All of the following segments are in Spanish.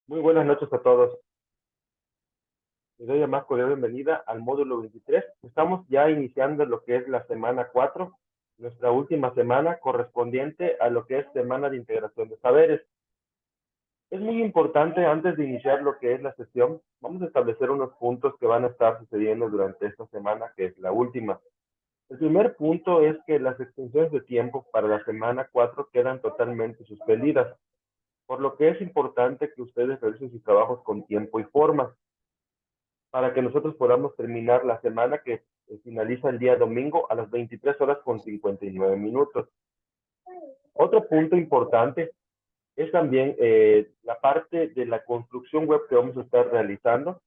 Muy buenas noches a todos. Les doy la más cordial bienvenida al módulo 23. Estamos ya iniciando lo que es la semana 4, nuestra última semana correspondiente a lo que es semana de integración de saberes. Es muy importante, antes de iniciar lo que es la sesión, vamos a establecer unos puntos que van a estar sucediendo durante esta semana, que es la última. El primer punto es que las extensiones de tiempo para la semana 4 quedan totalmente suspendidas, por lo que es importante que ustedes realicen sus trabajos con tiempo y forma, para que nosotros podamos terminar la semana que finaliza el día domingo a las 23 horas con 59 minutos. Otro punto importante es también la parte de la construcción web que vamos a estar realizando.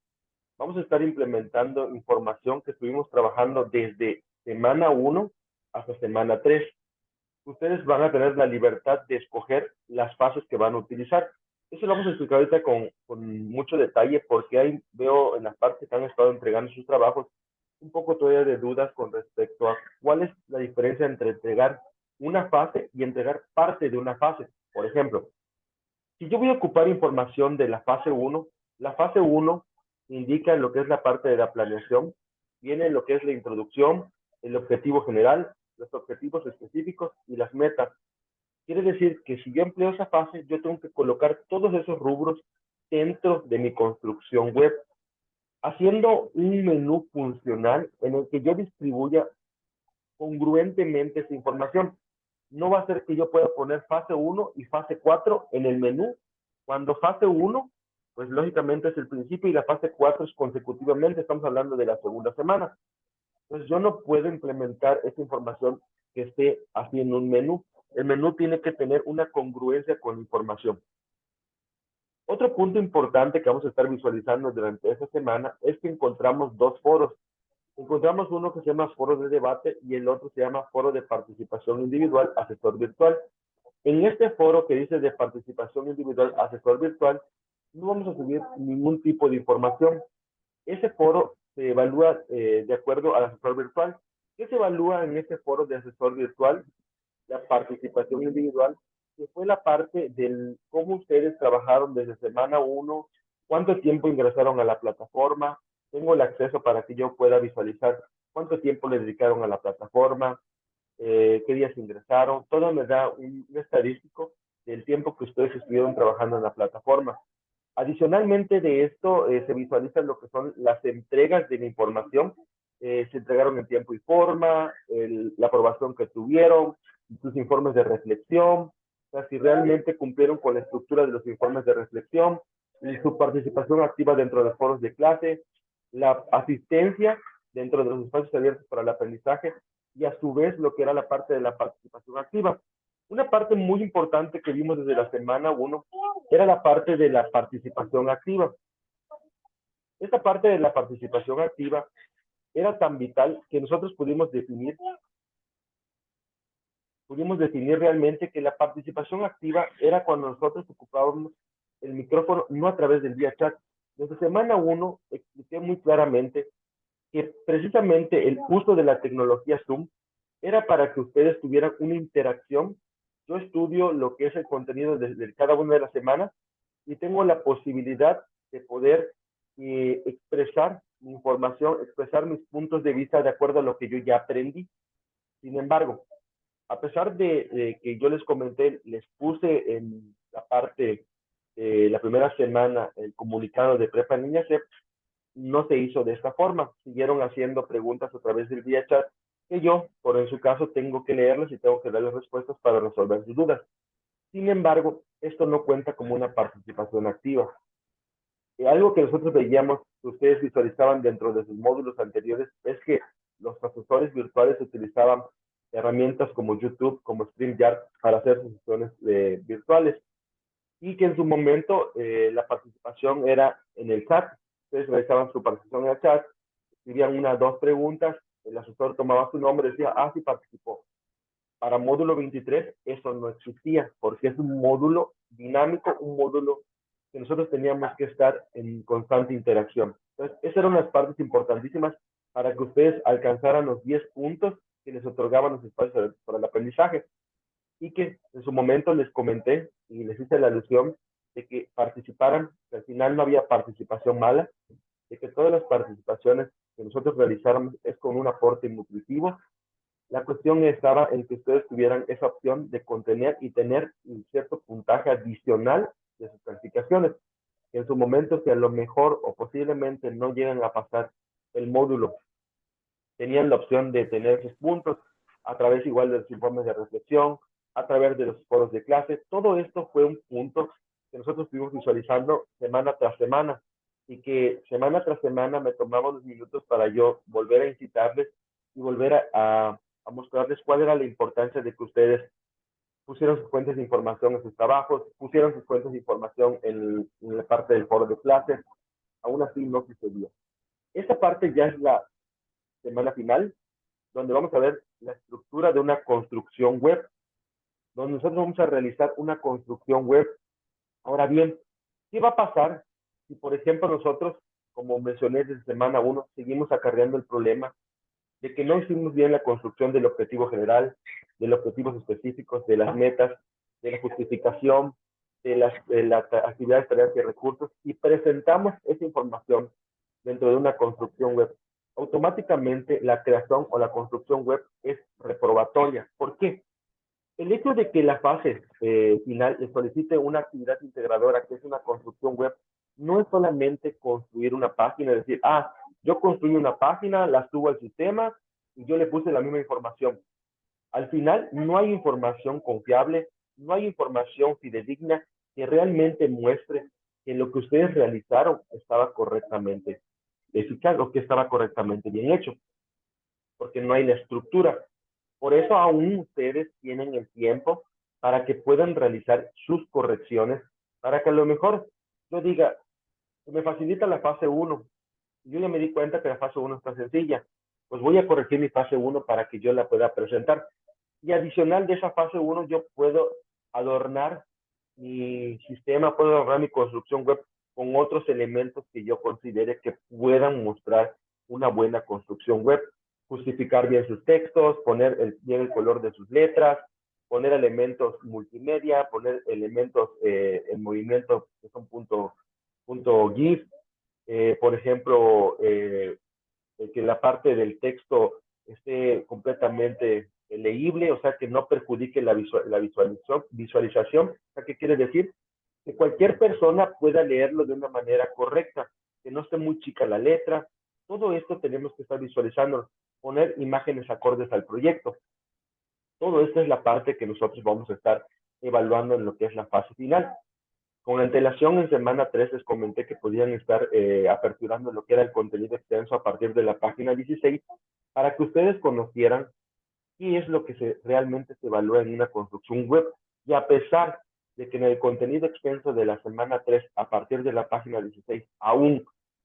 Vamos a estar implementando información que estuvimos trabajando desde semana 1 hasta semana 3. Ustedes van a tener la libertad de escoger las fases que van a utilizar. Eso lo vamos a explicar ahorita con mucho detalle porque ahí veo en las partes que han estado entregando sus trabajos un poco todavía de dudas con respecto a cuál es la diferencia entre entregar una fase y entregar parte de una fase. Por ejemplo, si yo voy a ocupar información de la fase 1 indica lo que es la parte de la planeación, viene lo que es la introducción, el objetivo general, los objetivos específicos y las metas. Quiere decir que si yo empleo esa fase, yo tengo que colocar todos esos rubros dentro de mi construcción web, haciendo un menú funcional en el que yo distribuya congruentemente esa información. No va a ser que yo pueda poner fase 1 y fase 4 en el menú, cuando fase 1, pues lógicamente es el principio y la fase 4 es consecutivamente, estamos hablando de la segunda semana. Entonces yo no puedo implementar esa información que esté así en un menú. El menú tiene que tener una congruencia con la información. Otro punto importante que vamos a estar visualizando durante esta semana es que encontramos dos foros. Encontramos uno que se llama foro de debate y el otro se llama foro de participación individual, asesor virtual. En este foro que dice de participación individual, asesor virtual, no vamos a subir ningún tipo de información. Ese foro se evalúa de acuerdo al asesor virtual. ¿Qué se evalúa en este foro de asesor virtual? La participación individual, que fue la parte del cómo ustedes trabajaron desde semana 1, cuánto tiempo ingresaron a la plataforma, tengo el acceso para que yo pueda visualizar cuánto tiempo le dedicaron a la plataforma, qué días ingresaron, todo me da un estadístico del tiempo que ustedes estuvieron trabajando en la plataforma. Adicionalmente de esto, se visualizan lo que son las entregas de la información. Se entregaron en tiempo y forma, la aprobación que tuvieron, sus informes de reflexión, o sea, si realmente cumplieron con la estructura de los informes de reflexión, y su participación activa dentro de los foros de clase, la asistencia dentro de los espacios abiertos para el aprendizaje y a su vez lo que era la parte de la participación activa. Una parte muy importante que vimos desde la semana 1 era la parte de la participación activa. Esta parte de la participación activa era tan vital que nosotros pudimos definir realmente que la participación activa era cuando nosotros ocupábamos el micrófono no a través del vía chat. Desde semana 1 expliqué muy claramente que precisamente el uso de la tecnología Zoom era para que ustedes tuvieran una interacción. Yo estudio lo que es el contenido de cada una de las semanas y tengo la posibilidad de poder expresar mi información, expresar mis puntos de vista de acuerdo a lo que yo ya aprendí. Sin embargo, a pesar de que yo les comenté, les puse en la parte de la primera semana el comunicado de Prepa en Línea CEP, no se hizo de esta forma. Siguieron haciendo preguntas a través del vía chat que yo, por en su caso, tengo que leerlas y tengo que darles respuestas para resolver sus dudas. Sin embargo, esto no cuenta como una participación activa. Algo que nosotros veíamos, que ustedes visualizaban dentro de sus módulos anteriores, es que los profesores virtuales utilizaban herramientas como YouTube, como StreamYard para hacer sus sesiones virtuales. Y que en su momento la participación era en el chat. Ustedes realizaban su participación en el chat, escribían una o dos preguntas, el asesor tomaba su nombre y decía, sí participó. Para módulo 23 eso no existía, porque es un módulo dinámico, un módulo que nosotros teníamos que estar en constante interacción. Entonces, esas eran las partes importantísimas para que ustedes alcanzaran los 10 puntos que les otorgaban los espacios para el aprendizaje. Y que en su momento les comenté y les hice la alusión de que participaran, que al final no había participación mala, de que todas las participaciones que nosotros realizáramos es con un aporte nutritivo. La cuestión estaba en que ustedes tuvieran esa opción de contener y tener un cierto puntaje adicional de sus calificaciones. En su momento, que a lo mejor o posiblemente no llegan a pasar el módulo, tenían la opción de tener sus puntos a través igual de los informes de reflexión, a través de los foros de clase. Todo esto fue un punto que nosotros estuvimos visualizando semana tras semana y que semana tras semana me tomaba unos minutos para yo volver a incitarles y volver a mostrarles cuál era la importancia de que ustedes pusieron sus fuentes de información en sus trabajos, pusieron sus fuentes de información en la parte del foro de clases. Aún así no sucedió. Esta parte ya es la semana final, donde vamos a ver la estructura de una construcción web, donde nosotros vamos a realizar una construcción web. Ahora bien, ¿qué va a pasar si, por ejemplo, nosotros, como mencioné desde semana 1, seguimos acarreando el problema de que no hicimos bien la construcción del objetivo general, de los objetivos específicos, de las metas, de la justificación, de las actividades, tareas y recursos, y presentamos esa información dentro de una construcción web? Automáticamente la creación o la construcción web es reprobatoria. ¿Por qué? El hecho de que la fase final le solicite una actividad integradora, que es una construcción web, no es solamente construir una página, es decir, yo construí una página, la subo al sistema y yo le puse la misma información. Al final no hay información confiable, no hay información fidedigna que realmente muestre que lo que ustedes realizaron estaba correctamente eficaz o que estaba correctamente bien hecho, porque no hay la estructura. Por eso aún ustedes tienen el tiempo para que puedan realizar sus correcciones, para que a lo mejor yo diga, me facilita la fase 1. Yo ya me di cuenta que la fase 1 está sencilla. Pues voy a corregir mi fase 1 para que yo la pueda presentar. Y adicional de esa fase 1, yo puedo adornar mi sistema, puedo adornar mi construcción web con otros elementos que yo considere que puedan mostrar una buena construcción web. Justificar bien sus textos, poner bien el color de sus letras, poner elementos multimedia, poner elementos en movimiento que son punto GIF, por ejemplo, que la parte del texto esté completamente leíble, o sea, que no perjudique la visualización. O sea, ¿qué quiere decir? Que cualquier persona pueda leerlo de una manera correcta, que no esté muy chica la letra. Todo esto tenemos que estar visualizando, poner imágenes acordes al proyecto. Todo esto es la parte que nosotros vamos a estar evaluando en lo que es la fase final. Con antelación, en semana 3 les comenté que podían estar aperturando lo que era el contenido extenso a partir de la página 16 para que ustedes conocieran qué es lo que realmente se evalúa en una construcción web. Y a pesar de que en el contenido extenso de la semana 3, a partir de la página 16, aún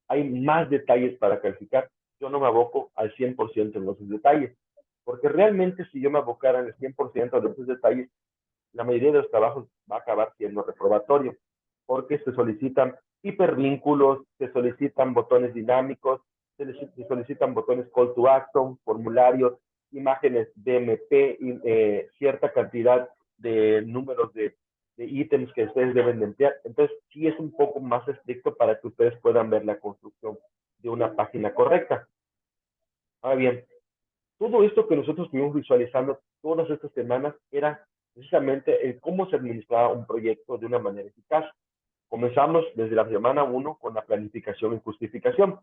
hay más detalles para calificar, yo no me aboco al 100% en esos detalles. Porque realmente si yo me abocara al 100% de esos detalles, la mayoría de los trabajos va a acabar siendo reprobatorio, porque se solicitan hipervínculos, se solicitan botones dinámicos, se solicitan botones call to action, formularios, imágenes DMP, cierta cantidad de números de ítems que ustedes deben de emplear. Entonces, sí es un poco más estricto para que ustedes puedan ver la construcción de una página correcta. Ahora bien, todo esto que nosotros estuvimos visualizando todas estas semanas era precisamente el cómo se administraba un proyecto de una manera eficaz. Comenzamos desde la semana 1 con la planificación y justificación.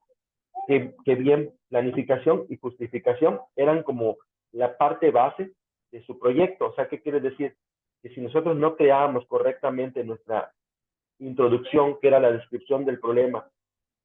Que bien, planificación y justificación eran como la parte base de su proyecto. O sea, ¿qué quiere decir? Que si nosotros no creábamos correctamente nuestra introducción, que era la descripción del problema,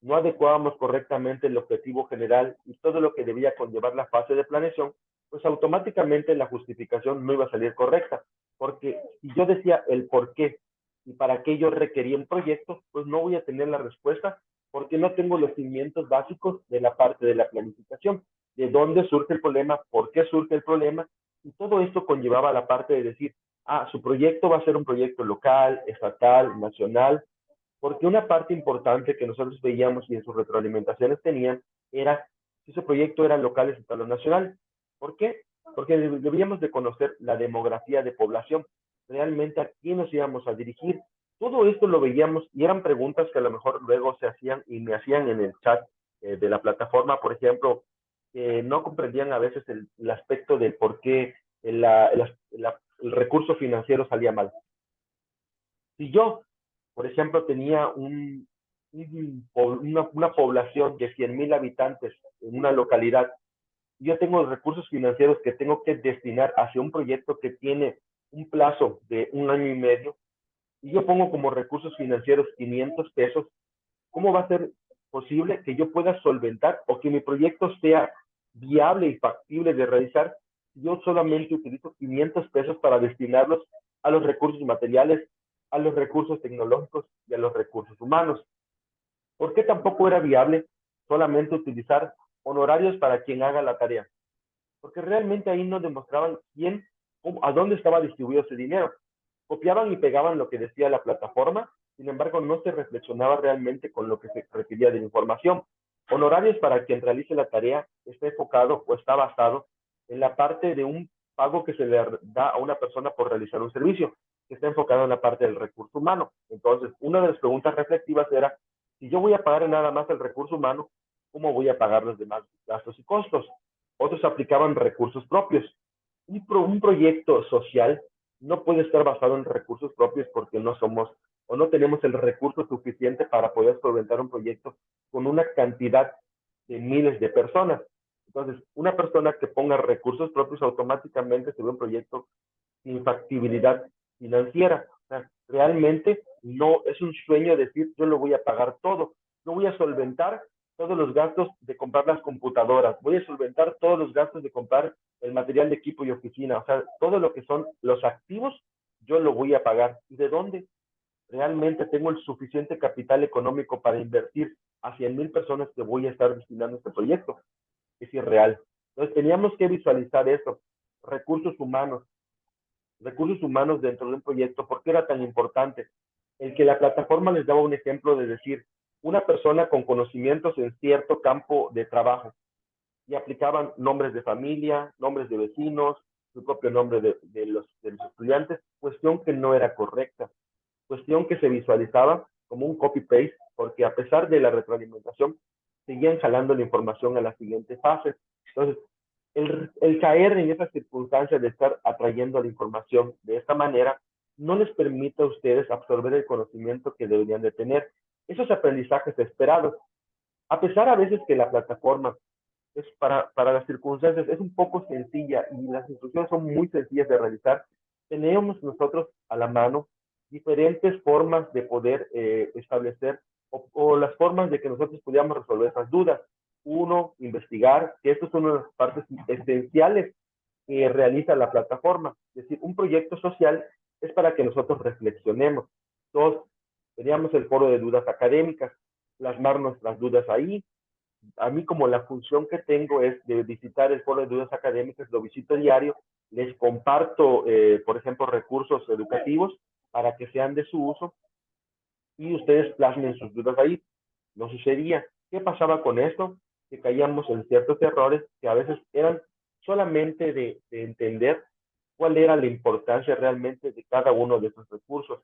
no adecuábamos correctamente el objetivo general y todo lo que debía conllevar la fase de planeación, pues automáticamente la justificación no iba a salir correcta, porque si yo decía el por qué y para qué yo requería un proyecto, pues no voy a tener la respuesta porque no tengo los cimientos básicos de la parte de la planificación, de dónde surge el problema, por qué surge el problema, y todo esto conllevaba la parte de decir, su proyecto va a ser un proyecto local, estatal, nacional, porque una parte importante que nosotros veíamos y en sus retroalimentaciones tenían era si ese proyecto era local, estatal o nacional. ¿Por qué? Porque debíamos de conocer la demografía de población, realmente a quién nos íbamos a dirigir. Todo esto lo veíamos y eran preguntas que a lo mejor luego se hacían y me hacían en el chat de la plataforma, por ejemplo, que no comprendían a veces el aspecto del por qué el recurso financiero salía mal. Si yo, por ejemplo, tenía una población de 100,000 habitantes en una localidad, y yo tengo recursos financieros que tengo que destinar hacia un proyecto que tiene un plazo de 1 año y medio, y yo pongo como recursos financieros 500 pesos, ¿cómo va a ser posible que yo pueda solventar o que mi proyecto sea viable y factible de realizar si yo solamente utilizo 500 pesos para destinarlos a los recursos materiales, a los recursos tecnológicos y a los recursos humanos? ¿Por qué tampoco era viable solamente utilizar honorarios para quien haga la tarea? Porque realmente ahí no demostraban a dónde estaba distribuido ese dinero. Copiaban y pegaban lo que decía la plataforma, sin embargo no se reflexionaba realmente con lo que se requería de la información. Honorarios para quien realice la tarea está enfocado o está basado en la parte de un pago que se le da a una persona por realizar un servicio, que está enfocado en la parte del recurso humano. Entonces, una de las preguntas reflexivas era, si yo voy a pagar nada más el recurso humano, ¿cómo voy a pagar los demás gastos y costos? Otros aplicaban recursos propios. Un proyecto social no puede estar basado en recursos propios porque no somos o no tenemos el recurso suficiente para poder solventar un proyecto con una cantidad de miles de personas. Entonces, una persona que ponga recursos propios automáticamente se ve un proyecto sin factibilidad financiera. O sea, realmente no es un sueño decir yo lo voy a pagar todo, no voy a solventar todos los gastos de comprar las computadoras, voy a solventar todos los gastos de comprar el material de equipo y oficina, o sea, todo lo que son los activos, yo lo voy a pagar. ¿Y de dónde? Realmente tengo el suficiente capital económico para invertir a 100,000 personas que voy a estar destinando a este proyecto. Es irreal. Entonces teníamos que visualizar eso. Recursos humanos, recursos humanos dentro de un proyecto. ¿Por qué era tan importante? El que la plataforma les daba un ejemplo de decir, una persona con conocimientos en cierto campo de trabajo, y aplicaban nombres de familia, nombres de vecinos, su propio nombre de los estudiantes, cuestión que no era correcta, cuestión que se visualizaba como un copy-paste, porque a pesar de la retroalimentación, seguían jalando la información a la siguiente fase. Entonces, el caer en esas circunstancias de estar atrayendo la información de esta manera no les permite a ustedes absorber el conocimiento que deberían de tener, esos aprendizajes esperados. A pesar a veces que la plataforma es para las circunstancias es un poco sencilla y las instrucciones son muy sencillas de realizar, tenemos nosotros a la mano diferentes formas de poder establecer o las formas de que nosotros pudiéramos resolver esas dudas. Uno, investigar, que esto es una de las partes esenciales que realiza la plataforma. Es decir, un proyecto social es para que nosotros reflexionemos. Dos, teníamos el foro de dudas académicas, plasmar nuestras dudas ahí. A mí como la función que tengo es de visitar el foro de dudas académicas, lo visito diario, les comparto, por ejemplo, recursos educativos para que sean de su uso y ustedes plasmen sus dudas ahí. No sucedía. ¿Qué pasaba con esto? Que caíamos en ciertos errores que a veces eran solamente de entender cuál era la importancia realmente de cada uno de estos recursos.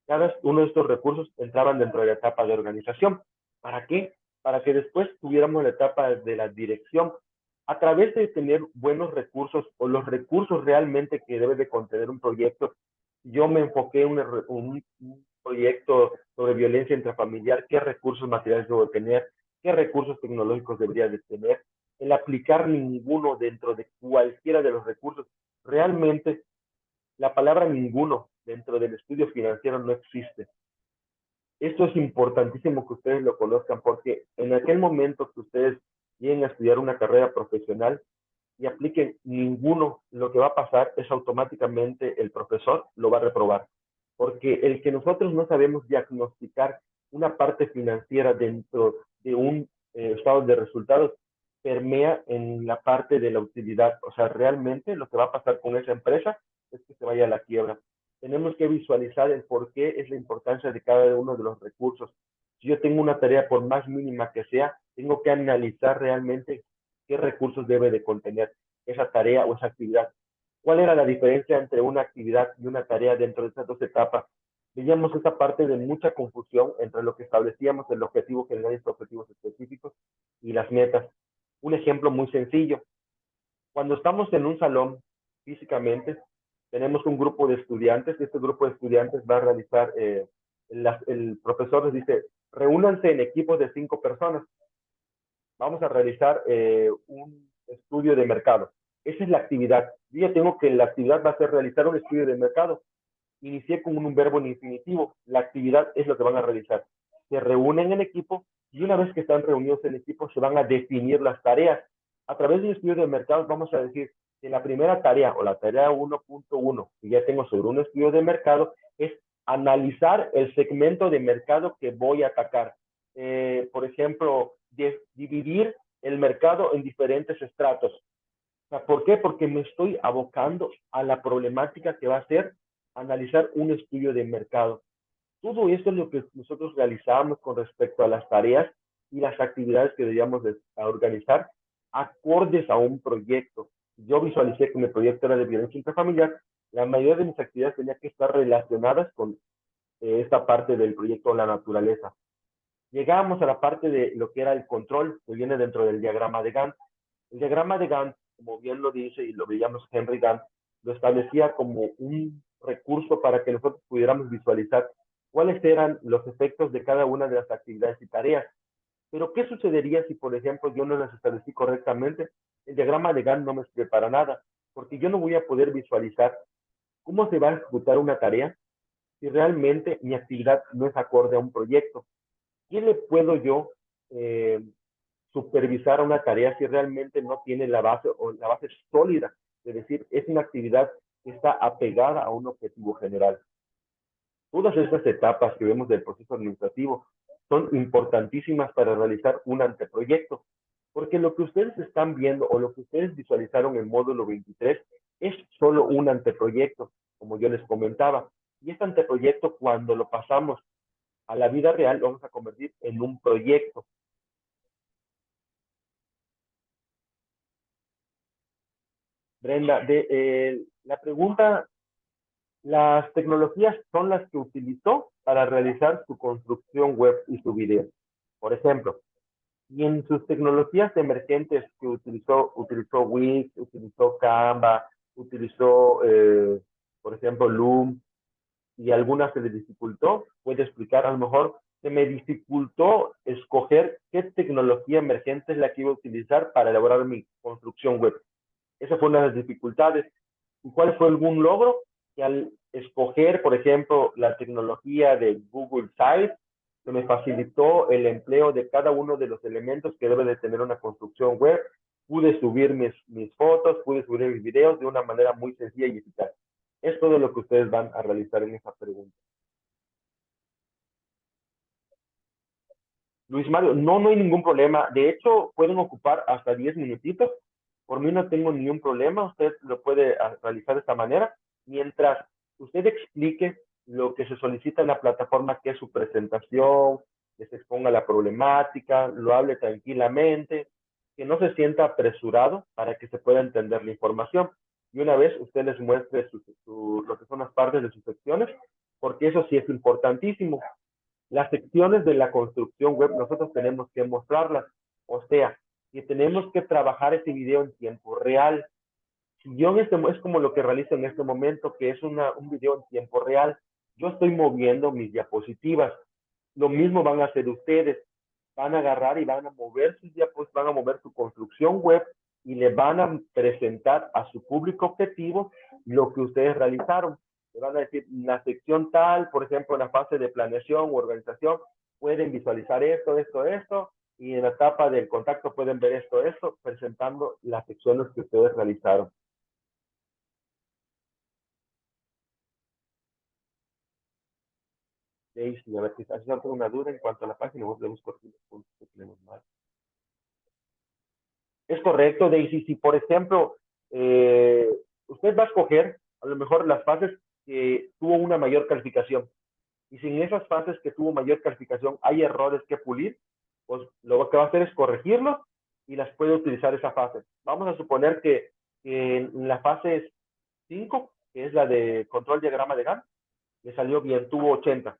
Cada uno de estos recursos entraban dentro de la etapa de organización. ¿Para qué? Para que después tuviéramos la etapa de la dirección. A través de tener buenos recursos o los recursos realmente que debe de contener un proyecto, yo me enfoqué en un proyecto sobre violencia intrafamiliar, qué recursos materiales debo tener, qué recursos tecnológicos debería de tener, el aplicar ninguno dentro de cualquiera de los recursos. Realmente la palabra ninguno dentro del estudio financiero no existe. Esto es importantísimo que ustedes lo conozcan porque en aquel momento que ustedes lleguen a estudiar una carrera profesional, y apliquen ninguno, lo que va a pasar es automáticamente el profesor lo va a reprobar. Porque el que nosotros no sabemos diagnosticar una parte financiera dentro de un estado de resultados permea en la parte de la utilidad. O sea, realmente lo que va a pasar con esa empresa es que se vaya a la quiebra. Tenemos que visualizar el por qué es la importancia de cada uno de los recursos. Si yo tengo una tarea, por más mínima que sea, tengo que analizar realmente qué recursos debe de contener esa tarea o esa actividad. ¿Cuál era la diferencia entre una actividad y una tarea dentro de estas dos etapas? Veíamos esa parte de mucha confusión entre lo que establecíamos, el objetivo general y los objetivos específicos y las metas. Un ejemplo muy sencillo. Cuando estamos en un salón físicamente, tenemos un grupo de estudiantes y este grupo de estudiantes va a realizar, el profesor les dice, reúnanse en equipos de 5 personas. Vamos a realizar un estudio de mercado. Esa es la actividad. Yo ya tengo que la actividad va a ser realizar un estudio de mercado. Inicié con un verbo en infinitivo. La actividad es lo que van a realizar. Se reúnen en equipo y una vez que están reunidos en equipo se van a definir las tareas. A través de un estudio de mercado vamos a decir que la primera tarea o la tarea 1.1 que ya tengo sobre un estudio de mercado es analizar el segmento de mercado que voy a atacar. Por ejemplo, dividir el mercado en diferentes estratos. ¿Por qué? Porque me estoy abocando a la problemática que va a ser analizar un estudio de mercado. Todo esto es lo que nosotros realizamos con respecto a las tareas y las actividades que debíamos de organizar acordes a un proyecto. Yo visualicé que mi proyecto era de violencia intrafamiliar. La mayoría de mis actividades tenían que estar relacionadas con esta parte del proyecto de la naturaleza. Llegamos a la parte de lo que era el control, que viene dentro del diagrama de Gantt. El diagrama de Gantt, como bien lo dice y lo veíamos Henry Gantt, lo establecía como un recurso para que nosotros pudiéramos visualizar cuáles eran los efectos de cada una de las actividades y tareas. Pero, ¿qué sucedería si, por ejemplo, yo no las establecí correctamente? El diagrama de Gantt no me sirve para nada, porque yo no voy a poder visualizar cómo se va a ejecutar una tarea si realmente mi actividad no es acorde a un proyecto. ¿Qué le puedo yo supervisar a una tarea si realmente no tiene la base o la base sólida? Es decir, es una actividad que está apegada a un objetivo general. Todas estas etapas que vemos del proceso administrativo son importantísimas para realizar un anteproyecto, porque lo que ustedes están viendo o lo que ustedes visualizaron en módulo 23 es solo un anteproyecto, como yo les comentaba. Y este anteproyecto, cuando lo pasamos a la vida real, lo vamos a convertir en un proyecto. Brenda, la pregunta, las tecnologías son las que utilizó para realizar su construcción web y su video. Por ejemplo, y en sus tecnologías emergentes que utilizó Wix, utilizó Canva, utilizó, por ejemplo, Loom, y algunas se le dificultó, puede explicar, a lo mejor se me dificultó escoger qué tecnología emergente es la que iba a utilizar para elaborar mi construcción web. Esa fue una de las dificultades. ¿Y cuál fue algún logro? Que al escoger, por ejemplo, la tecnología de Google Sites, se me facilitó el empleo de cada uno de los elementos que debe de tener una construcción web. Pude subir mis fotos, pude subir mis videos de una manera muy sencilla y eficaz. Es todo lo que ustedes van a realizar en esa pregunta. Luis Mario, no, no hay ningún problema. De hecho, pueden ocupar hasta 10 minutitos. Por mí no tengo ningún problema. Usted lo puede realizar de esta manera. Mientras usted explique lo que se solicita en la plataforma, que es su presentación, que se exponga la problemática, lo hable tranquilamente, que no se sienta apresurado para que se pueda entender la información. Y una vez usted les muestre lo que son las partes de sus secciones, porque eso sí es importantísimo. Las secciones de la construcción web nosotros tenemos que mostrarlas. O sea, que tenemos que trabajar ese video en tiempo real. Si yo es como lo que realizo en este momento, que es un video en tiempo real. Yo estoy moviendo mis diapositivas. Lo mismo van a hacer ustedes. Van a agarrar y van a mover sus diapositivas, van a mover su construcción web y le van a presentar a su público objetivo lo que ustedes realizaron. Le van a decir, en la sección tal, por ejemplo, en la fase de planeación o organización, pueden visualizar esto, esto, esto. y en la etapa del contacto pueden ver esto, presentando las secciones que ustedes realizaron. Daisy, a ver, quizás yo tengo una duda en cuanto a la página, vos le busco aquí los puntos que tenemos mal. Es correcto, Daisy. Si, por ejemplo, usted va a escoger a lo mejor las fases que tuvo una mayor calificación. Y si en esas fases que tuvo mayor calificación hay errores que pulir, pues lo que va a hacer es corregirlos y las puede utilizar esa fase. Vamos a suponer que en la fase 5, que es la de control diagrama de Gantt, le salió bien, tuvo 80.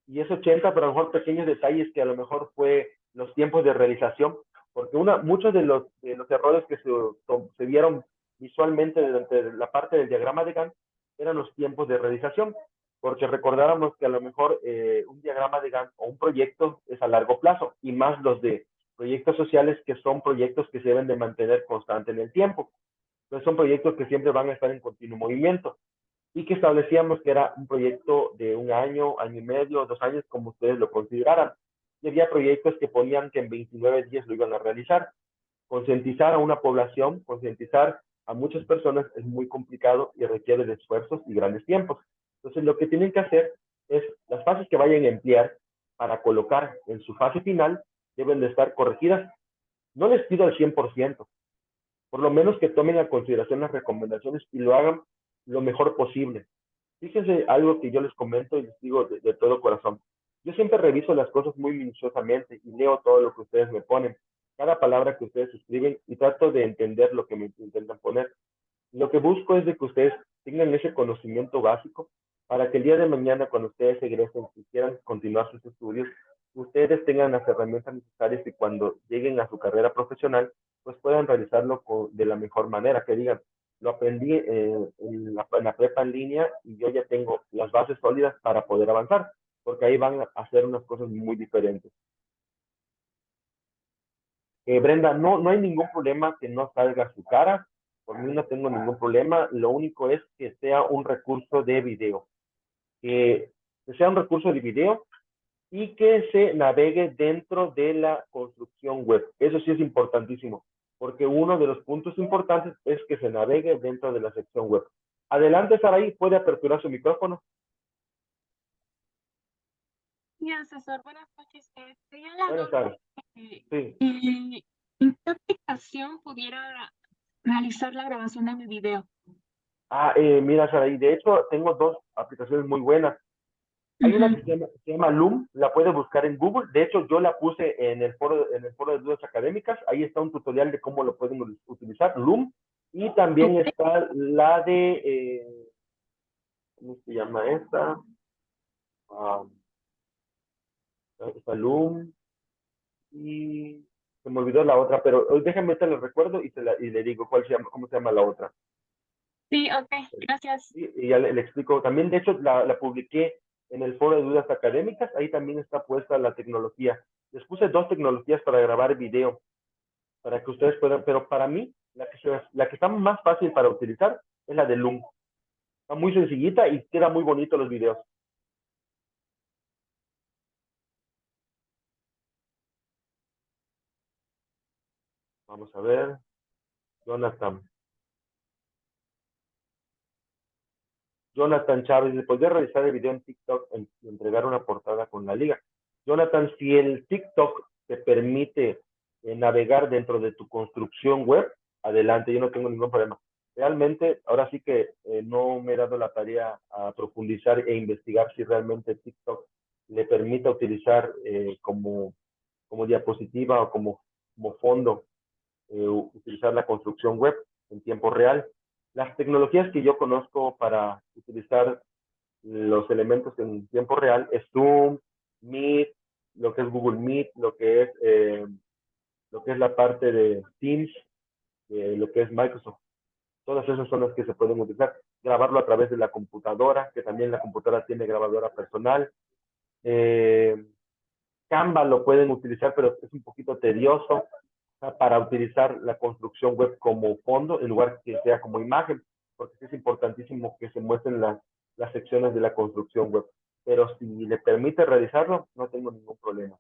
Y es 80, pero a lo mejor pequeños detalles que a lo mejor fue los tiempos de realización, porque muchos de los errores que se vieron visualmente durante la parte del diagrama de Gantt eran los tiempos de realización, porque recordáramos que a lo mejor un diagrama de Gantt o un proyecto es a largo plazo, y más los de proyectos sociales que son proyectos que se deben de mantener constante en el tiempo. Entonces son proyectos que siempre van a estar en continuo movimiento y que establecíamos que era un proyecto de un año, año y medio, 2 años, como ustedes lo consideraran. Y había proyectos que ponían que en 29 días lo iban a realizar. Concientizar a una población, concientizar a muchas personas es muy complicado y requiere de esfuerzos y grandes tiempos. Entonces, lo que tienen que hacer es las fases que vayan a emplear para colocar en su fase final deben de estar corregidas. No les pido al 100%, por lo menos que tomen a consideración las recomendaciones y lo hagan lo mejor posible. Fíjense algo que yo les comento y les digo de todo corazón. Yo siempre reviso las cosas muy minuciosamente y leo todo lo que ustedes me ponen, cada palabra que ustedes escriben y trato de entender lo que me intentan poner. Lo que busco es de que ustedes tengan ese conocimiento básico para que el día de mañana, cuando ustedes egresen y quieran continuar sus estudios, ustedes tengan las herramientas necesarias y cuando lleguen a su carrera profesional, pues puedan realizarlo de la mejor manera, que digan, lo aprendí en la prepa en línea y yo ya tengo las bases sólidas para poder avanzar, porque ahí van a hacer unas cosas muy diferentes. Brenda, no hay ningún problema que no salga su cara. Por mí no tengo ningún problema. Lo único es que sea un recurso de video. Que sea un recurso de video y que se navegue dentro de la construcción web. Eso sí es importantísimo, porque uno de los puntos importantes es que se navegue dentro de la sección web. Adelante, Saraí, puede aperturar su micrófono. Sí, asesor, buenas noches. Tenía la Buenas duda tardes. de Sí. en qué aplicación pudiera realizar la grabación de mi video. Mira, Saraí, de hecho, tengo dos aplicaciones muy buenas. Hay una que Ujú. se llama Loom, la puede buscar en Google. De hecho, yo la puse en el foro de dudas académicas. Ahí está un tutorial de cómo lo pueden utilizar, Loom. Y también Ok. está la de, ¿cómo se llama esta? Ah, está Loom y se me olvidó la otra, pero déjame te lo recuerdo y le digo cómo se llama la otra. Sí, ok, gracias. Y ya le explico. También, de hecho, la publiqué en el foro de dudas académicas. Ahí también está puesta la tecnología. Les puse dos tecnologías para grabar video, para que ustedes puedan, pero para mí, la que está más fácil para utilizar es la de Loom. Está muy sencillita y queda muy bonito los videos. Vamos a ver. Jonathan. Jonathan Chávez, después de realizar el video en TikTok y entregar una portada con la liga. Jonathan, si el TikTok te permite navegar dentro de tu construcción web, adelante, yo no tengo ningún problema. Realmente, ahora sí que no me he dado la tarea a profundizar e investigar si realmente TikTok le permita utilizar como diapositiva o como fondo, utilizar la construcción web en tiempo real. Las tecnologías que yo conozco para utilizar los elementos en tiempo real es Zoom, Meet, lo que es Google Meet, lo que es la parte de Teams, lo que es Microsoft. Todas esas son las que se pueden utilizar. Grabarlo a través de la computadora, que también la computadora tiene grabadora personal. Eh, Canva lo pueden utilizar, pero es un poquito tedioso para utilizar la construcción web como fondo en lugar que sea como imagen, porque sí es importantísimo que se muestren las secciones de la construcción web. Pero si le permite realizarlo, no tengo ningún problema.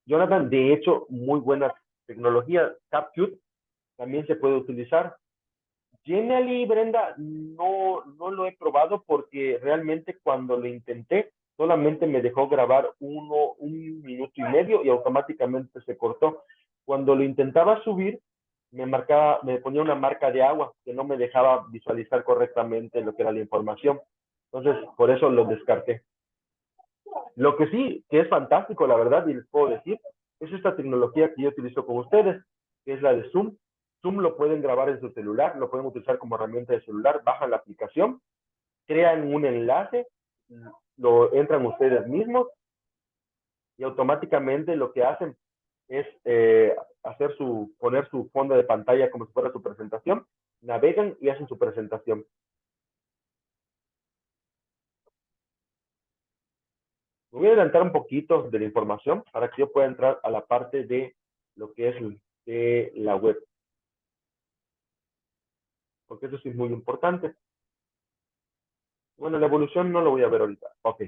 Jonathan, de hecho, muy buena tecnología. CapCut también se puede utilizar. Genially, Brenda, no lo he probado porque realmente cuando lo intenté, solamente me dejó grabar un minuto y medio y automáticamente se cortó. Cuando lo intentaba subir, me ponía una marca de agua que no me dejaba visualizar correctamente lo que era la información. Entonces, por eso lo descarté. Lo que sí, que es fantástico, la verdad, y les puedo decir, es esta tecnología que yo utilizo con ustedes, que es la de Zoom. Zoom lo pueden grabar en su celular, lo pueden utilizar como herramienta de celular, bajan la aplicación, crean un enlace, lo entran ustedes mismos y automáticamente lo que hacen es poner su fondo de pantalla como si fuera su presentación, navegan y hacen su presentación. Me voy a adelantar un poquito de la información para que yo pueda entrar a la parte de lo que es de la web, porque eso sí es muy importante. Bueno, la evolución no lo voy a ver ahorita. Ok.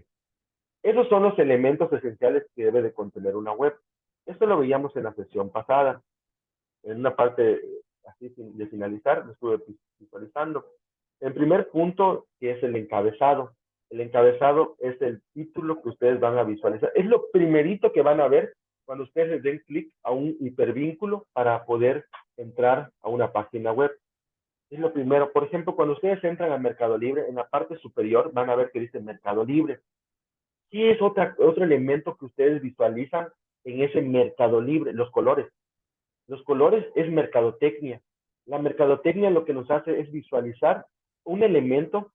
Esos son los elementos esenciales que debe de contener una web. Esto lo veíamos en la sesión pasada. En una parte así de finalizar, lo estuve visualizando. El primer punto, que es el encabezado. El encabezado es el título que ustedes van a visualizar. Es lo primerito que van a ver cuando ustedes les den clic a un hipervínculo para poder entrar a una página web. Es lo primero. Por ejemplo, cuando ustedes entran a Mercado Libre, en la parte superior van a ver que dice Mercado Libre. ¿Qué es otro elemento que ustedes visualizan en ese Mercado Libre? Los colores. Los colores es mercadotecnia. La mercadotecnia lo que nos hace es visualizar un elemento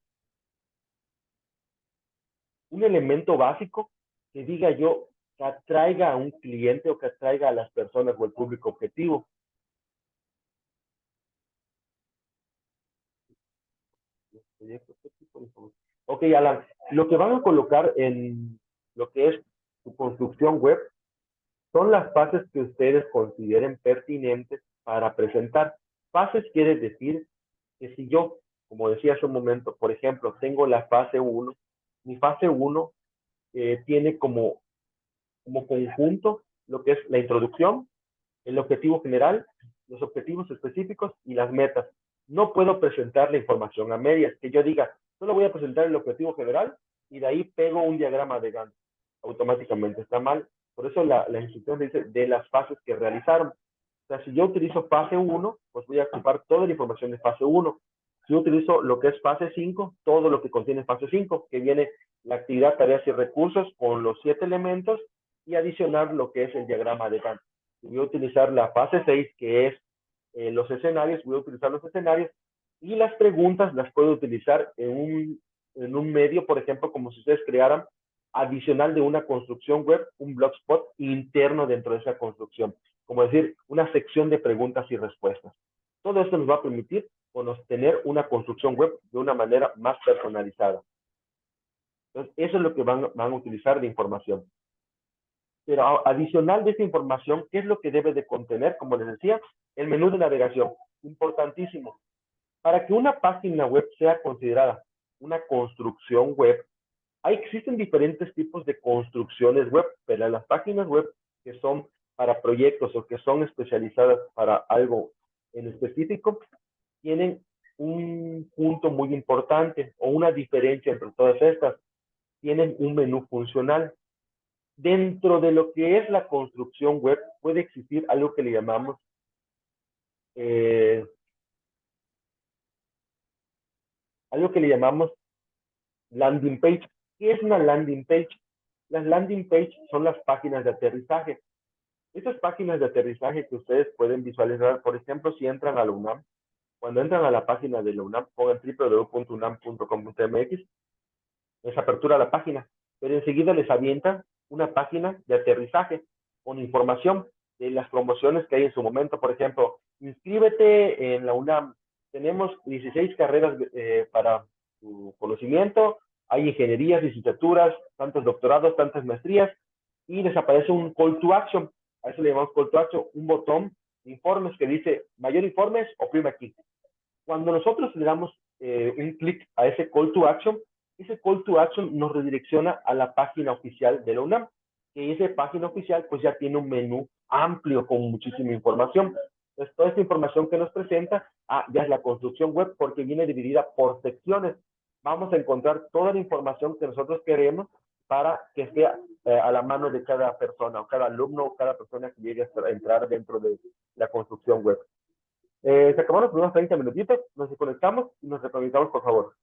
básico que diga yo, que atraiga a un cliente o que atraiga a las personas o el público objetivo. Ok, Alan, lo que van a colocar en lo que es su construcción web son las fases que ustedes consideren pertinentes para presentar. Fases quiere decir que si yo, como decía hace un momento, por ejemplo, tengo la fase 1, mi fase 1 tiene como conjunto lo que es la introducción, el objetivo general, los objetivos específicos y las metas. No puedo presentar la información a medias, que yo diga, solo voy a presentar el objetivo general y de ahí pego un diagrama de Gantt. Automáticamente está mal. Por eso la instrucción dice de las fases que realizaron. O sea, si yo utilizo fase 1, pues voy a ocupar toda la información de fase 1. Si yo utilizo lo que es fase 5, todo lo que contiene fase 5, que viene la actividad, tareas y recursos con los 7 elementos y adicionar lo que es el diagrama de Gantt. Voy a utilizar la fase 6, que es los escenarios, voy a utilizar los escenarios y las preguntas las puedo utilizar en un medio, por ejemplo, como si ustedes crearan adicional de una construcción web, un blogspot interno dentro de esa construcción, como decir, una sección de preguntas y respuestas. Todo esto nos va a permitir tener una construcción web de una manera más personalizada. Entonces, eso es lo que van a utilizar de información. Pero adicional de esta información, ¿qué es lo que debe de contener? Como les decía, el menú de navegación, importantísimo. Para que una página web sea considerada una construcción web, existen diferentes tipos de construcciones web, pero las páginas web que son para proyectos o que son especializadas para algo en específico, tienen un punto muy importante o una diferencia entre todas estas. Tienen un menú funcional. Dentro de lo que es la construcción web puede existir algo que le llamamos eh, landing page. ¿Qué es una landing page? Las landing page son las páginas de aterrizaje. Estas páginas de aterrizaje que ustedes pueden visualizar, por ejemplo, si entran a la UNAM, cuando entran a la página de la UNAM, pongan www.unam.com.mx, les apertura la página, pero enseguida les avienta una página de aterrizaje con información de las promociones que hay en su momento. Por ejemplo, inscríbete en la UNAM. Tenemos 16 carreras para tu conocimiento. Hay ingenierías, licenciaturas, tantos doctorados, tantas maestrías. Y les aparece un call to action. A eso le llamamos call to action, un botón de informes que dice mayor informes, oprime aquí. Cuando nosotros le damos un clic a ese call to action nos redirecciona a la página oficial de la UNAM. que esa página oficial pues ya tiene un menú amplio con muchísima información. Entonces, toda esta información que nos presenta, ya es la construcción web porque viene dividida por secciones. Vamos a encontrar toda la información que nosotros queremos para que sea a la mano de cada persona o cada alumno o cada persona que llegue a entrar dentro de la construcción web. Se acabaron los primeros 30 minutitos, nos conectamos y nos reconectamos, por favor.